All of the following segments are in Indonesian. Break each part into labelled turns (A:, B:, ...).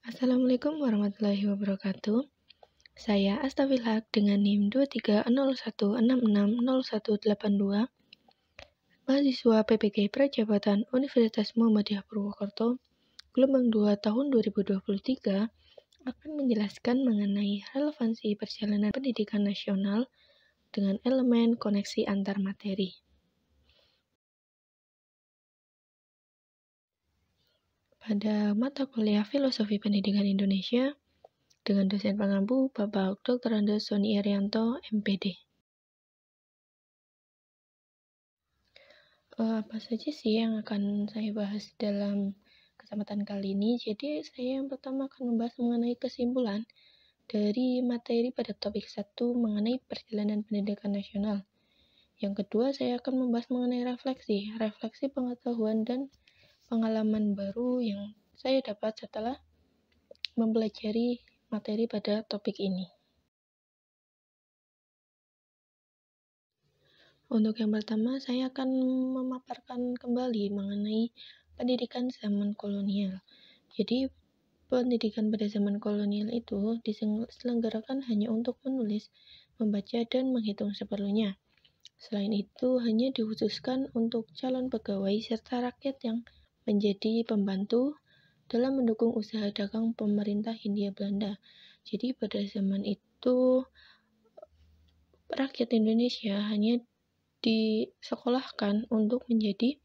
A: Assalamualaikum warahmatullahi wabarakatuh. Saya Astafilhaq dengan NIM 2301660182, mahasiswa PPG Prajabatan Universitas Muhammadiyah Purwokerto, gelombang 2 tahun 2023, akan menjelaskan mengenai relevansi perjalanan pendidikan nasional dengan elemen koneksi antar materi. Pada mata kuliah Filosofi Pendidikan Indonesia, dengan dosen pengampu Bapak Dr. Andes Soni Irianto, MPD. Apa saja sih yang akan saya bahas dalam kesempatan kali ini? Jadi, saya yang pertama akan membahas mengenai kesimpulan dari materi pada topik 1 mengenai perjalanan pendidikan nasional. Yang kedua, saya akan membahas mengenai refleksi pengetahuan dan pengalaman baru yang saya dapat setelah mempelajari materi pada topik ini. Untuk yang pertama, saya akan memaparkan kembali mengenai pendidikan zaman kolonial. Jadi, pendidikan pada zaman kolonial itu diselenggarakan hanya untuk menulis, membaca, dan menghitung seperlunya. Selain itu, hanya dikhususkan untuk calon pegawai serta rakyat yang menjadi pembantu dalam mendukung usaha dagang pemerintah Hindia Belanda. Jadi, pada zaman itu, rakyat Indonesia hanya disekolahkan untuk menjadi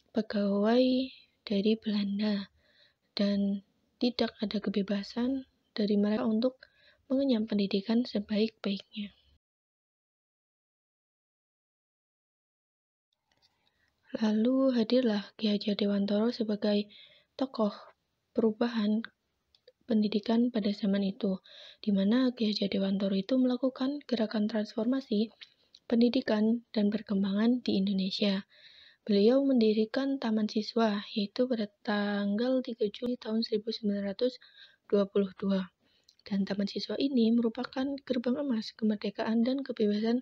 A: pegawai dari Belanda dan tidak ada kebebasan dari mereka untuk mengenyam pendidikan sebaik-baiknya. Lalu hadirlah Ki Hajar Dewantoro sebagai tokoh perubahan pendidikan pada zaman itu, di mana Ki Hajar Dewantoro itu melakukan gerakan transformasi pendidikan dan perkembangan di Indonesia. Beliau mendirikan Taman Siswa, yaitu pada tanggal 3 Juli tahun 1922. Dan Taman Siswa ini merupakan gerbang emas kemerdekaan dan kebebasan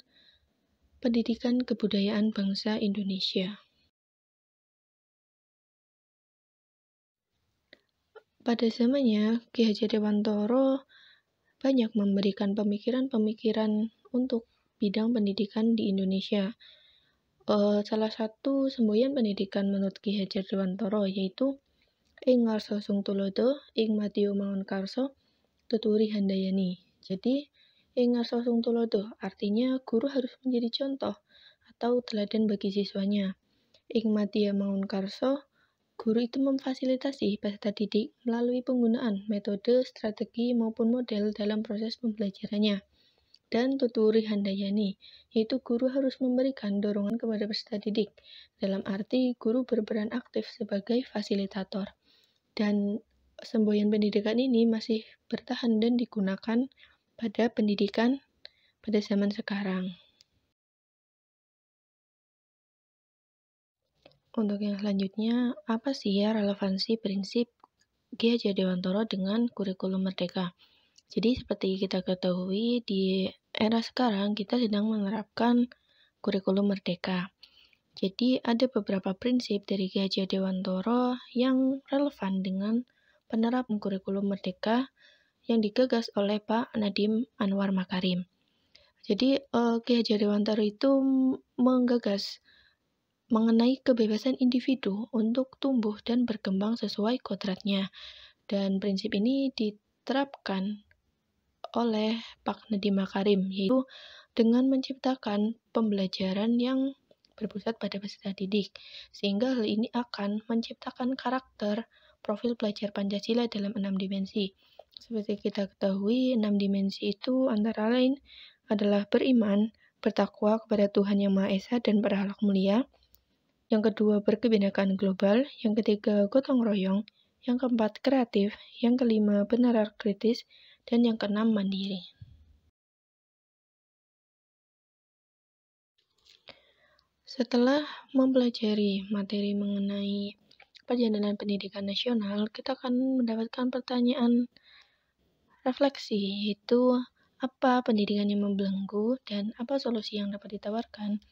A: pendidikan kebudayaan bangsa Indonesia. Pada zamannya, Ki Hajar Dewantoro banyak memberikan pemikiran-pemikiran untuk bidang pendidikan di Indonesia. Salah satu semboyan pendidikan menurut Ki Hajar Dewantoro yaitu ing ngarsa sung tulodo, ing madya mangun karso, tuturi handayani. Jadi, ing ngarsa sung tulodo artinya guru harus menjadi contoh atau teladan bagi siswanya. Ing madya mangun karso, guru itu memfasilitasi peserta didik melalui penggunaan metode, strategi, maupun model dalam proses pembelajarannya. Dan tuturi handayani, yaitu guru harus memberikan dorongan kepada peserta didik, dalam arti guru berperan aktif sebagai fasilitator. Dan semboyan pendidikan ini masih bertahan dan digunakan pada pendidikan pada zaman sekarang. Untuk yang selanjutnya, apa sih ya relevansi prinsip Ki Hajar Dewantoro dengan kurikulum merdeka? Jadi seperti kita ketahui, di era sekarang kita sedang menerapkan kurikulum merdeka. Jadi ada beberapa prinsip dari Ki Hajar Dewantoro yang relevan dengan penerapan kurikulum merdeka yang digagas oleh Pak Nadiem Anwar Makarim. Jadi Ki Hajar Dewantoro itu menggagas mengenai kebebasan individu untuk tumbuh dan berkembang sesuai kodratnya. Dan prinsip ini diterapkan oleh Pak Nadiem Makarim, yaitu dengan menciptakan pembelajaran yang berpusat pada peserta didik, sehingga hal ini akan menciptakan karakter profil pelajar Pancasila dalam 6 dimensi. Seperti kita ketahui, 6 dimensi itu antara lain adalah beriman, bertakwa kepada Tuhan Yang Maha Esa dan berakhlak mulia. Yang kedua, berkebinekaan global. Yang ketiga, gotong royong. Yang keempat, kreatif. Yang kelima, benarar kritis. Dan yang keenam, mandiri. Setelah mempelajari materi mengenai perjalanan pendidikan nasional, kita akan mendapatkan pertanyaan refleksi, yaitu apa pendidikan yang membelenggu dan apa solusi yang dapat ditawarkan.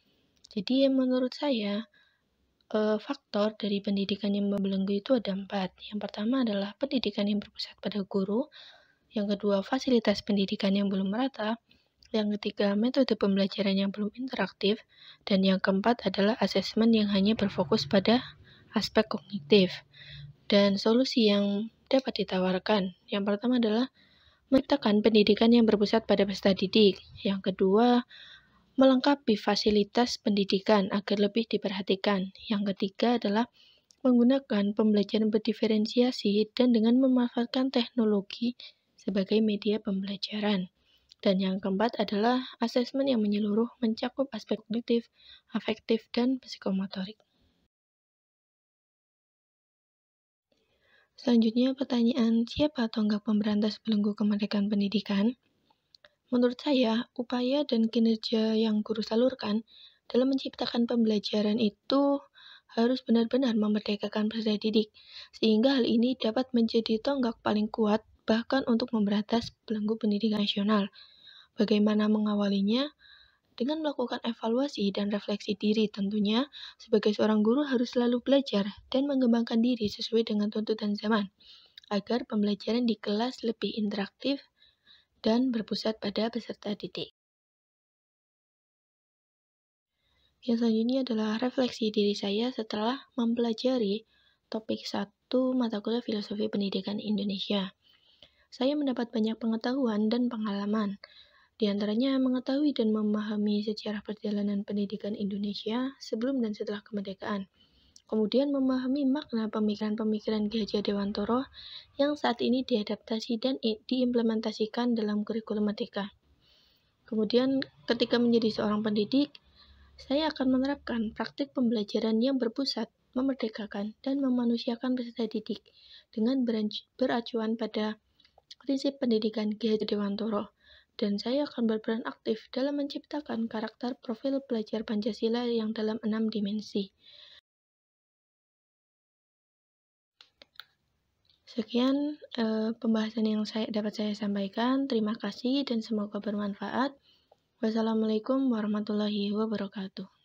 A: Jadi menurut saya, faktor dari pendidikan yang membelenggu itu ada 4. Yang pertama adalah pendidikan yang berpusat pada guru, yang kedua fasilitas pendidikan yang belum merata, yang ketiga metode pembelajaran yang belum interaktif, dan yang keempat adalah asesmen yang hanya berfokus pada aspek kognitif. Dan solusi yang dapat ditawarkan, yang pertama adalah menciptakan pendidikan yang berpusat pada peserta didik, yang kedua melengkapi fasilitas pendidikan agar lebih diperhatikan. Yang ketiga adalah menggunakan pembelajaran berdiferensiasi dan dengan memanfaatkan teknologi sebagai media pembelajaran. Dan yang keempat adalah asesmen yang menyeluruh mencakup aspek kognitif, afektif, dan psikomotorik. Selanjutnya pertanyaan, siapa tonggak pemberantas belenggu kemerdekaan pendidikan? Menurut saya, upaya dan kinerja yang guru salurkan dalam menciptakan pembelajaran itu harus benar-benar memerdekakan peserta didik, sehingga hal ini dapat menjadi tonggak paling kuat bahkan untuk memberantas belenggu pendidikan nasional. Bagaimana mengawalinya? Dengan melakukan evaluasi dan refleksi diri tentunya, sebagai seorang guru harus selalu belajar dan mengembangkan diri sesuai dengan tuntutan zaman, agar pembelajaran di kelas lebih interaktif dan berpusat pada peserta didik. Yang selanjutnya adalah refleksi diri saya setelah mempelajari topik 1 mata kuliah Filosofi Pendidikan Indonesia. Saya mendapat banyak pengetahuan dan pengalaman, di antaranya mengetahui dan memahami sejarah perjalanan pendidikan Indonesia sebelum dan setelah kemerdekaan. Kemudian memahami makna pemikiran-pemikiran Ki Hajar Dewantara yang saat ini diadaptasi dan diimplementasikan dalam kurikulum merdeka. Kemudian ketika menjadi seorang pendidik, saya akan menerapkan praktik pembelajaran yang berpusat, memerdekakan, dan memanusiakan peserta didik dengan beracuan pada prinsip pendidikan Ki Hajar Dewantara. Dan saya akan berperan aktif dalam menciptakan karakter profil pelajar Pancasila yang dalam 6 dimensi. Sekian pembahasan yang dapat saya sampaikan. Terima kasih dan semoga bermanfaat. Wassalamualaikum warahmatullahi wabarakatuh.